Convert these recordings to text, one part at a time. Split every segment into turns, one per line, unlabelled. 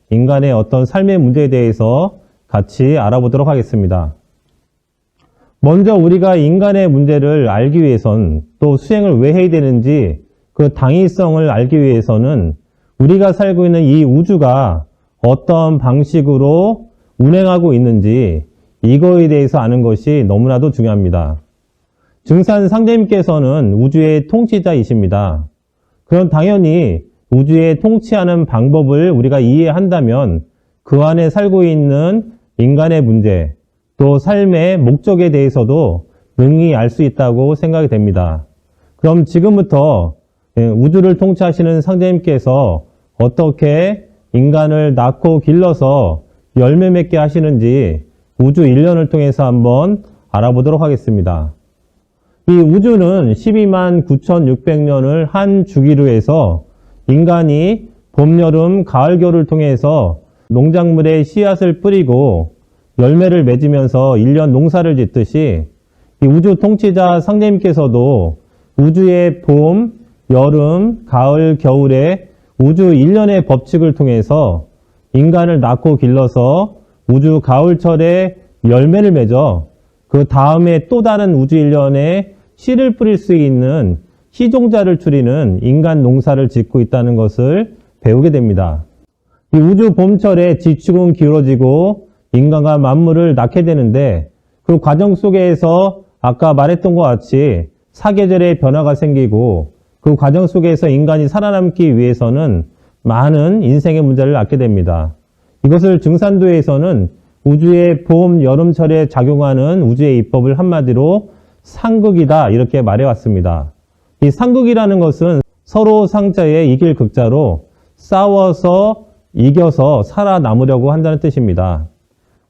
인간의 어떤 삶의 문제에 대해서 같이 알아보도록 하겠습니다. 먼저 우리가 인간의 문제를 알기 위해선 또 수행을 왜 해야 되는지 그 당위성을 알기 위해서는 우리가 살고 있는 이 우주가 어떤 방식으로 운행하고 있는지 이거에 대해서 아는 것이 너무나도 중요합니다. 증산 상제님께서는 우주의 통치자이십니다. 그럼 당연히 우주의 통치하는 방법을 우리가 이해한다면 그 안에 살고 있는 인간의 문제, 또 삶의 목적에 대해서도 능히 알 수 있다고 생각이 됩니다. 그럼 지금부터 우주를 통치하시는 상제님께서 어떻게 인간을 낳고 길러서 열매 맺게 하시는지 우주 1년을 통해서 한번 알아보도록 하겠습니다. 이 우주는 12만 9,600년을 한 주기로 해서 인간이 봄, 여름, 가을, 겨울을 통해서 농작물에 씨앗을 뿌리고 열매를 맺으면서 1년 농사를 짓듯이 이 우주 통치자 상제님께서도 우주의 봄, 여름, 가을, 겨울에 우주 1년의 법칙을 통해서 인간을 낳고 길러서 우주 가을철에 열매를 맺어 그 다음에 또 다른 우주 1년에 씨를 뿌릴 수 있는 씨종자를 추리는 인간 농사를 짓고 있다는 것을 배우게 됩니다. 이 우주 봄철에 지축은 기울어지고 인간과 만물을 낳게 되는데 그 과정 속에서 아까 말했던 것 같이 사계절의 변화가 생기고 그 과정 속에서 인간이 살아남기 위해서는 많은 인생의 문제를 낳게 됩니다. 이것을 증산도에서는 우주의 봄, 여름철에 작용하는 우주의 입법을 한마디로 상극이다 이렇게 말해왔습니다. 이 상극이라는 것은 서로 상자의 이길 극자로 싸워서 이겨서 살아남으려고 한다는 뜻입니다.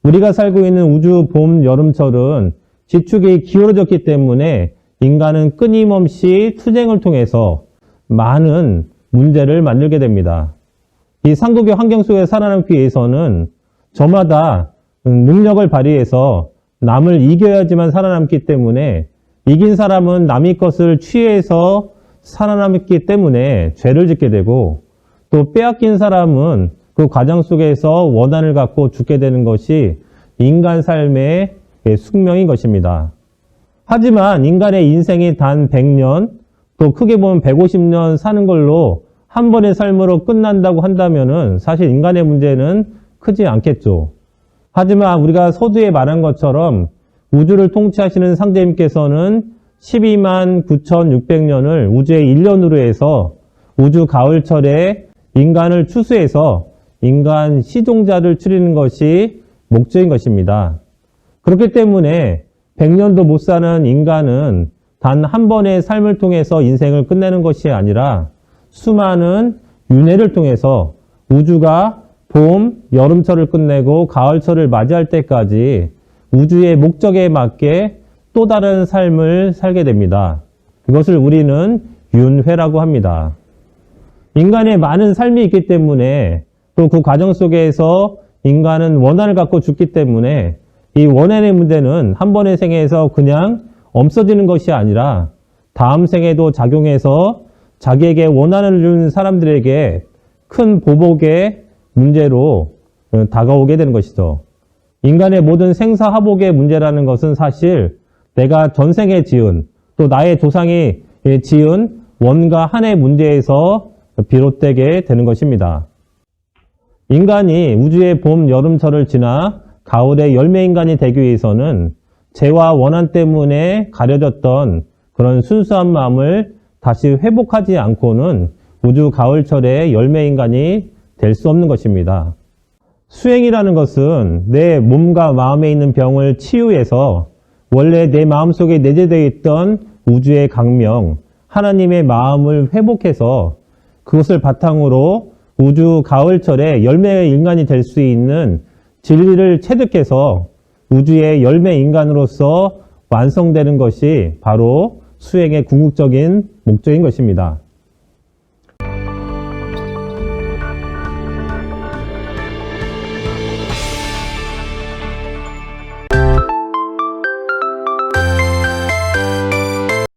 우리가 살고 있는 우주 봄, 여름철은 지축이 기울어졌기 때문에 인간은 끊임없이 투쟁을 통해서 많은 문제를 만들게 됩니다. 이 상극의 환경 속에 살아남기 위해서는 저마다 능력을 발휘해서 남을 이겨야지만 살아남기 때문에 이긴 사람은 남의 것을 취해서 살아남기 때문에 죄를 짓게 되고 또 빼앗긴 사람은 그 과정 속에서 원한을 갖고 죽게 되는 것이 인간 삶의 숙명인 것입니다. 하지만 인간의 인생이 단 100년 또 크게 보면 150년 사는 걸로 한 번의 삶으로 끝난다고 한다면은 사실 인간의 문제는 크지 않겠죠. 하지만 우리가 서두에 말한 것처럼 우주를 통치하시는 상제님께서는 12만 9,600년을 우주의 1년으로 해서 우주 가을철에 인간을 추수해서 인간 시종자를 추리는 것이 목적인 것입니다. 그렇기 때문에 100년도 못 사는 인간은 단 한 번의 삶을 통해서 인생을 끝내는 것이 아니라 수많은 윤회를 통해서 우주가 봄, 여름철을 끝내고 가을철을 맞이할 때까지 우주의 목적에 맞게 또 다른 삶을 살게 됩니다. 이것을 우리는 윤회라고 합니다. 인간의 많은 삶이 있기 때문에 또 그 과정 속에서 인간은 원한을 갖고 죽기 때문에 이 원한의 문제는 한 번의 생에서 그냥 없어지는 것이 아니라 다음 생에도 작용해서 자기에게 원한을 준 사람들에게 큰 보복의 문제로 다가오게 되는 것이죠. 인간의 모든 생사화복의 문제라는 것은 사실 내가 전생에 지은 또 나의 조상이 지은 원과 한의 문제에서 비롯되게 되는 것입니다. 인간이 우주의 봄, 여름철을 지나 가을의 열매인간이 되기 위해서는 죄와 원한 때문에 가려졌던 그런 순수한 마음을 다시 회복하지 않고는 우주 가을철의 열매인간이 될 수 없는 것입니다. 수행이라는 것은 내 몸과 마음에 있는 병을 치유해서 원래 내 마음속에 내재되어 있던 우주의 강명, 하나님의 마음을 회복해서 그것을 바탕으로 우주 가을철에 열매의 인간이 될 수 있는 진리를 체득해서 우주의 열매 인간으로서 완성되는 것이 바로 수행의 궁극적인 목적인 것입니다.